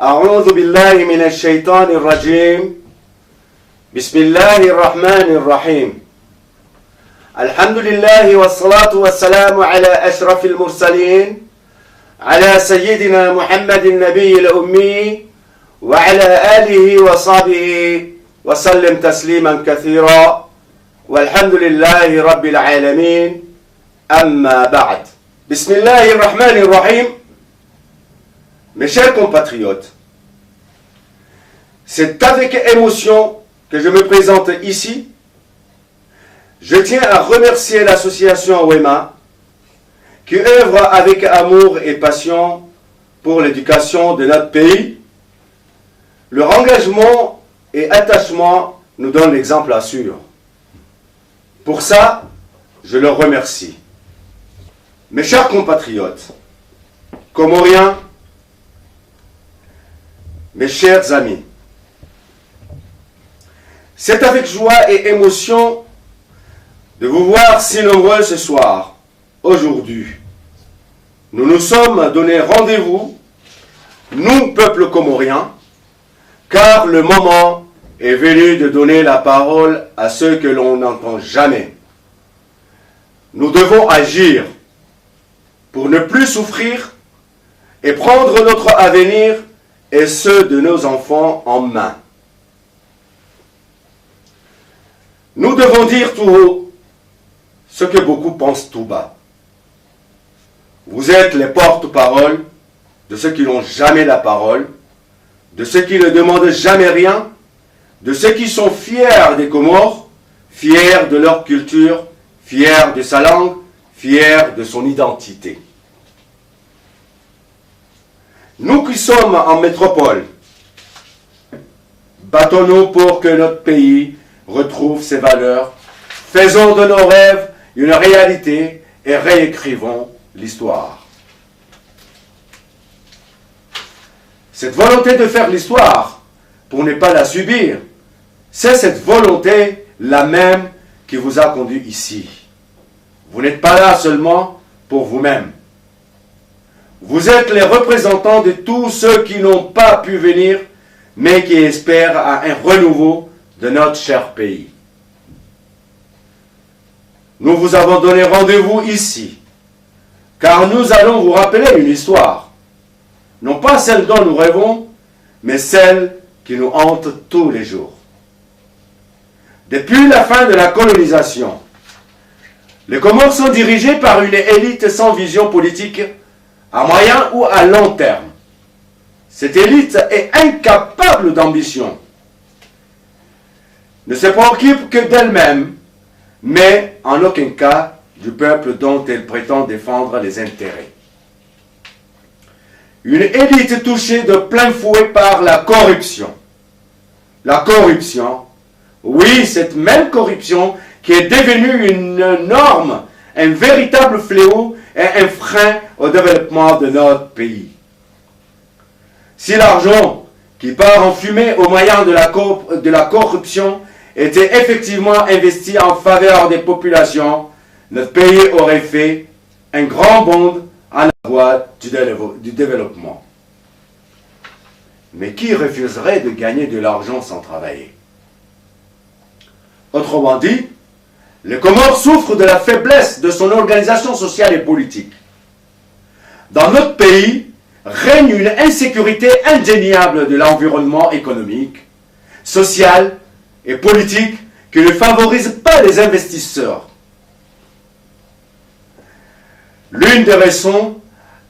أعوذ بالله من الشيطان الرجيم بسم الله الرحمن الرحيم الحمد لله والصلاة والسلام على أشرف المرسلين على سيدنا محمد النبي الأمي وعلى آله وصحبه وسلم تسليما كثيرا والحمد لله رب العالمين أما بعد بسم الله الرحمن الرحيم. Mes chers compatriotes, c'est avec émotion que je me présente ici. Je tiens à remercier l'association WEMA qui œuvre avec amour et passion pour l'éducation de notre pays. Leur engagement et attachement nous donnent l'exemple à suivre. Pour ça, je leur remercie. Mes chers compatriotes, Comoriens, mes chers amis, c'est avec joie et émotion de vous voir si nombreux ce soir, aujourd'hui. Nous nous sommes donné rendez-vous, nous, peuple comorien, car le moment est venu de donner la parole à ceux que l'on n'entend jamais. Nous devons agir pour ne plus souffrir et prendre notre avenir et ceux de nos enfants en main. Nous devons dire tout haut ce que beaucoup pensent tout bas. Vous êtes les porte-parole de ceux qui n'ont jamais la parole, de ceux qui ne demandent jamais rien, de ceux qui sont fiers des Comores, fiers de leur culture, fiers de sa langue, fiers de son identité. Nous qui sommes en métropole, battons-nous pour que notre pays retrouve ses valeurs, faisons de nos rêves une réalité et réécrivons l'histoire. Cette volonté de faire l'histoire, pour ne pas la subir, c'est cette volonté la même qui vous a conduit ici. Vous n'êtes pas là seulement pour vous-même. Vous êtes les représentants de tous ceux qui n'ont pas pu venir, mais qui espèrent à un renouveau de notre cher pays. Nous vous avons donné rendez-vous ici, car nous allons vous rappeler une histoire, non pas celle dont nous rêvons, mais celle qui nous hante tous les jours. Depuis la fin de la colonisation, les Comores sont dirigés par une élite sans vision politique à moyen ou à long terme. Cette élite est incapable d'ambition, ne se préoccupe que d'elle-même, mais en aucun cas du peuple dont elle prétend défendre les intérêts. Une élite touchée de plein fouet par la corruption. La corruption, oui, cette même corruption qui est devenue une norme, un véritable fléau et un frein au développement de notre pays. Si l'argent qui part en fumée au moyen de la corruption était effectivement investi en faveur des populations, notre pays aurait fait un grand bond en la voie du développement. Mais qui refuserait de gagner de l'argent sans travailler? Autrement dit, les Comores souffrent de la faiblesse de son organisation sociale et politique. Dans notre pays, règne une insécurité indéniable de l'environnement économique, social et politique qui ne favorise pas les investisseurs. L'une des raisons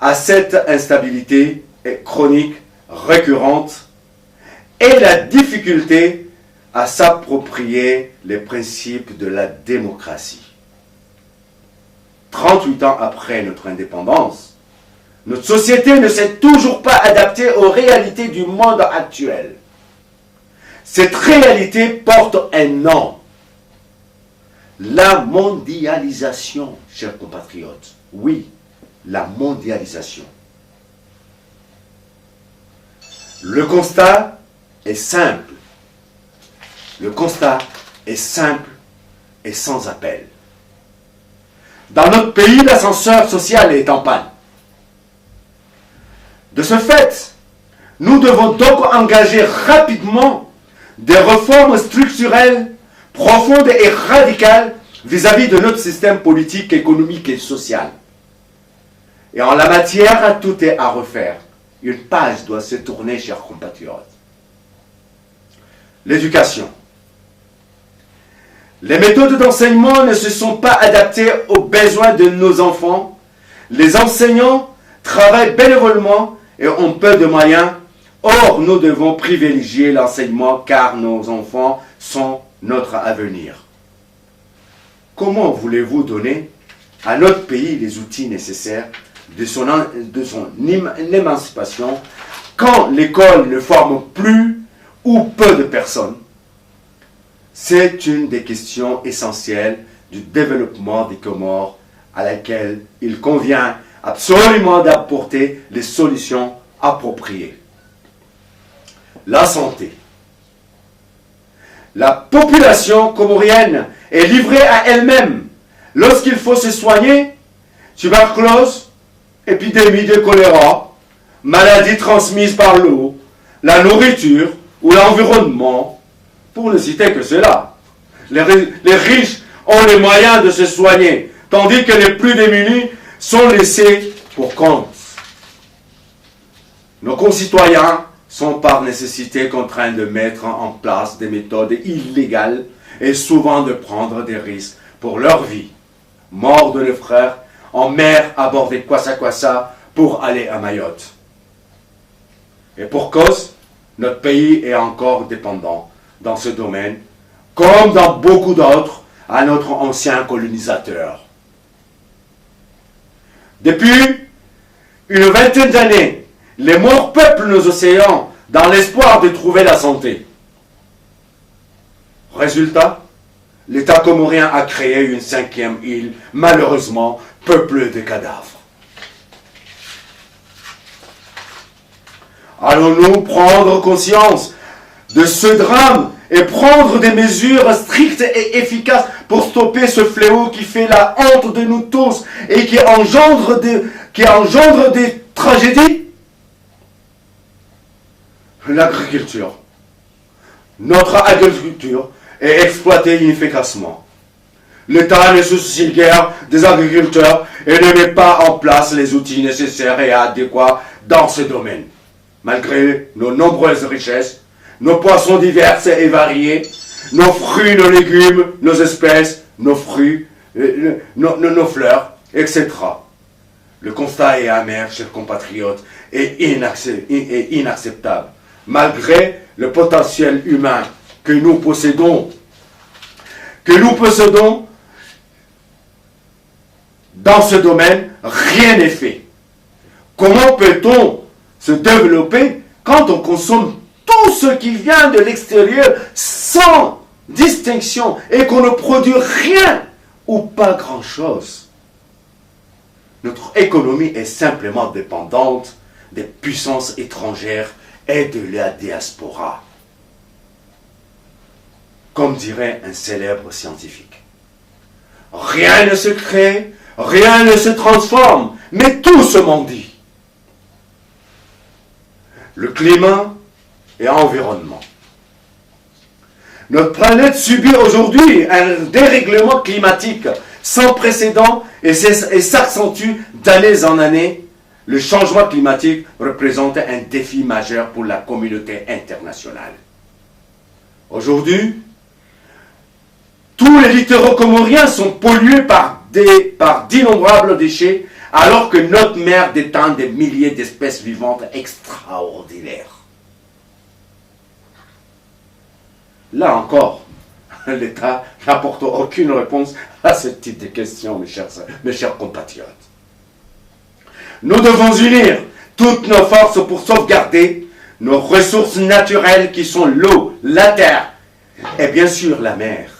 à cette instabilité est chronique, récurrente, est la difficulté à s'approprier les principes de la démocratie. 38 ans après notre indépendance, notre société ne s'est toujours pas adaptée aux réalités du monde actuel. Cette réalité porte un nom. La mondialisation, chers compatriotes. Oui, la mondialisation. Le constat est simple. Le constat est simple et sans appel. Dans notre pays, l'ascenseur social est en panne. De ce fait, Nous devons donc engager rapidement des réformes structurelles, profondes et radicales vis-à-vis de notre système politique, économique et social. Et en la matière, tout est à refaire. Une page doit se tourner, chers compatriotes. L'éducation. Les méthodes d'enseignement ne se sont pas adaptées aux besoins de nos enfants. Les enseignants travaillent bénévolement et ont peu de moyens. Or, nous devons privilégier l'enseignement car nos enfants sont notre avenir. Comment voulez-vous donner à notre pays les outils nécessaires de son émancipation quand l'école ne forme plus ou peu de personnes? C'est une des questions essentielles du développement des Comores à laquelle il convient absolument d'apporter les solutions appropriées. La santé. La population comorienne est livrée à elle-même lorsqu'il faut se soigner. Tuberculose, épidémie de choléra, maladies transmises par l'eau, la nourriture ou l'environnement, pour ne citer que cela. Les riches ont les moyens de se soigner, tandis que les plus démunis sont laissés pour compte. Nos concitoyens sont par nécessité contraints de mettre en place des méthodes illégales et souvent de prendre des risques pour leur vie. Mort de nos frères en mer à bord des Kwassa pour aller à Mayotte. Et pour cause, notre pays est encore dépendant dans ce domaine, comme dans beaucoup d'autres, à notre ancien colonisateur. Depuis une vingtaine d'années, les morts peuplent nos océans dans l'espoir de trouver la santé. Résultat, l'État comorien a créé une 5e île, malheureusement peuplée de cadavres. Allons-nous prendre conscience de ce drame et prendre des mesures strictes et efficaces pour stopper ce fléau qui fait la honte de nous tous et qui engendre des tragédies? L'agriculture. Notre agriculture est exploitée inefficacement. L'État ne se soucie guère des agriculteurs et ne met pas en place les outils nécessaires et adéquats dans ce domaine. Malgré nos nombreuses richesses, nos poissons divers et variés, nos fruits, nos légumes, nos espèces, nos fruits, nos fleurs, etc. Le constat est amer, chers compatriotes, et inacceptable. Malgré le potentiel humain que nous possédons dans ce domaine, rien n'est fait. Comment peut-on se développer quand on consomme tout ce qui vient de l'extérieur sans distinction et qu'on ne produit rien ou pas grand-chose? Notre économie est simplement dépendante des puissances étrangères et de la diaspora. Comme dirait un célèbre scientifique. Rien ne se crée, rien ne se transforme, mais tout se mendie. Le climat et l'environnement. Notre planète subit aujourd'hui un dérèglement climatique sans précédent et s'accentue d'année en année. Le changement climatique représente un défi majeur pour la communauté internationale. Aujourd'hui, tous les littoraux comoriens sont pollués par d'innombrables déchets, alors que notre mer détient des milliers d'espèces vivantes extraordinaires. Là encore, l'État n'apporte aucune réponse à ce type de questions, mes chers compatriotes. Nous devons unir toutes nos forces pour sauvegarder nos ressources naturelles qui sont l'eau, la terre et bien sûr la mer.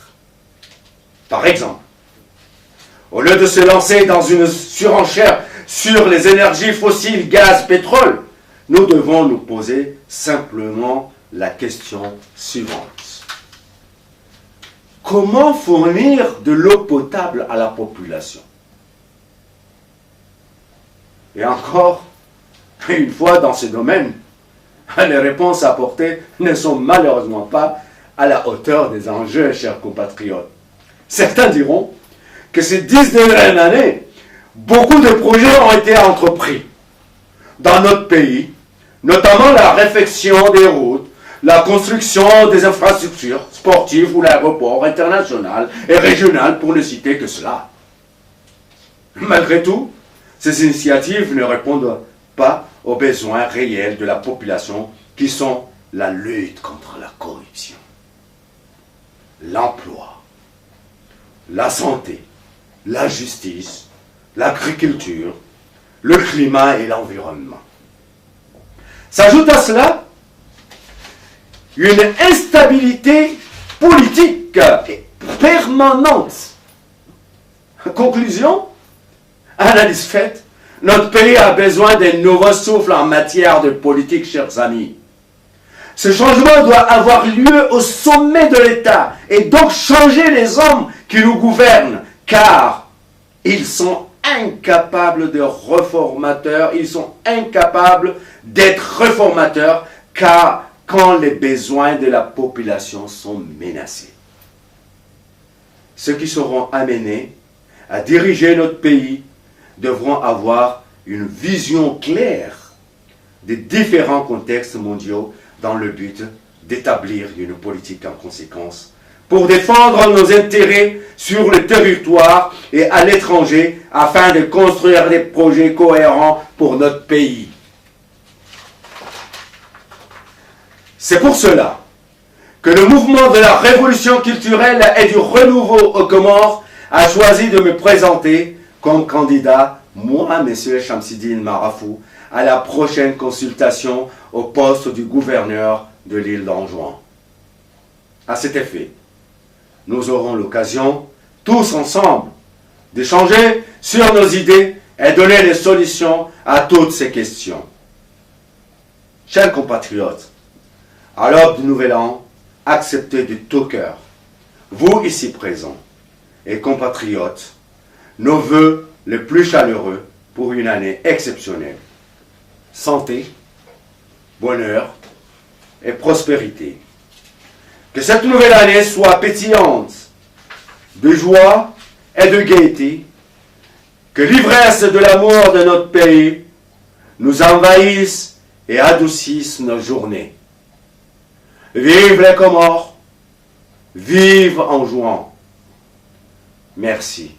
Par exemple, au lieu de se lancer dans une surenchère sur les énergies fossiles, gaz, pétrole, nous devons nous poser simplement la question suivante. Comment fournir de l'eau potable à la population? Et encore, une fois dans ce domaine, les réponses apportées ne sont malheureusement pas à la hauteur des enjeux, chers compatriotes. Certains diront que ces 10 dernières années, beaucoup de projets ont été entrepris dans notre pays, notamment la réfection des routes, la construction des infrastructures sportives ou l'aéroport international et régional, pour ne citer que cela. Malgré tout, ces initiatives ne répondent pas aux besoins réels de la population qui sont la lutte contre la corruption, l'emploi, la santé, la justice, l'agriculture, le climat et l'environnement. S'ajoute à cela une instabilité politique permanente. Conclusion, analyse faite, notre pays a besoin d'un nouveau souffle en matière de politique, chers amis. Ce changement doit avoir lieu au sommet de l'État et donc changer les hommes qui nous gouvernent, car ils sont incapables de réformateurs, ils sont incapables d'être réformateurs, car quand les besoins de la population sont menacés. Ceux qui seront amenés à diriger notre pays devront avoir une vision claire des différents contextes mondiaux dans le but d'établir une politique en conséquence pour défendre nos intérêts sur le territoire et à l'étranger afin de construire des projets cohérents pour notre pays. C'est pour cela que le mouvement de la révolution culturelle et du renouveau aux Comores a choisi de me présenter comme candidat, moi, M. Chamsidine Marafou, à la prochaine consultation au poste du gouverneur de l'île d'Anjouan. À cet effet, nous aurons l'occasion, tous ensemble, d'échanger sur nos idées et donner des solutions à toutes ces questions. Chers compatriotes, à l'aube du Nouvel An, acceptez de tout cœur, vous ici présents et compatriotes, nos vœux les plus chaleureux pour une année exceptionnelle. Santé, bonheur et prospérité. Que cette nouvelle année soit pétillante de joie et de gaieté. Que l'ivresse de l'amour de notre pays nous envahisse et adoucisse nos journées. Vive les Comores, vive Anjouan. Merci.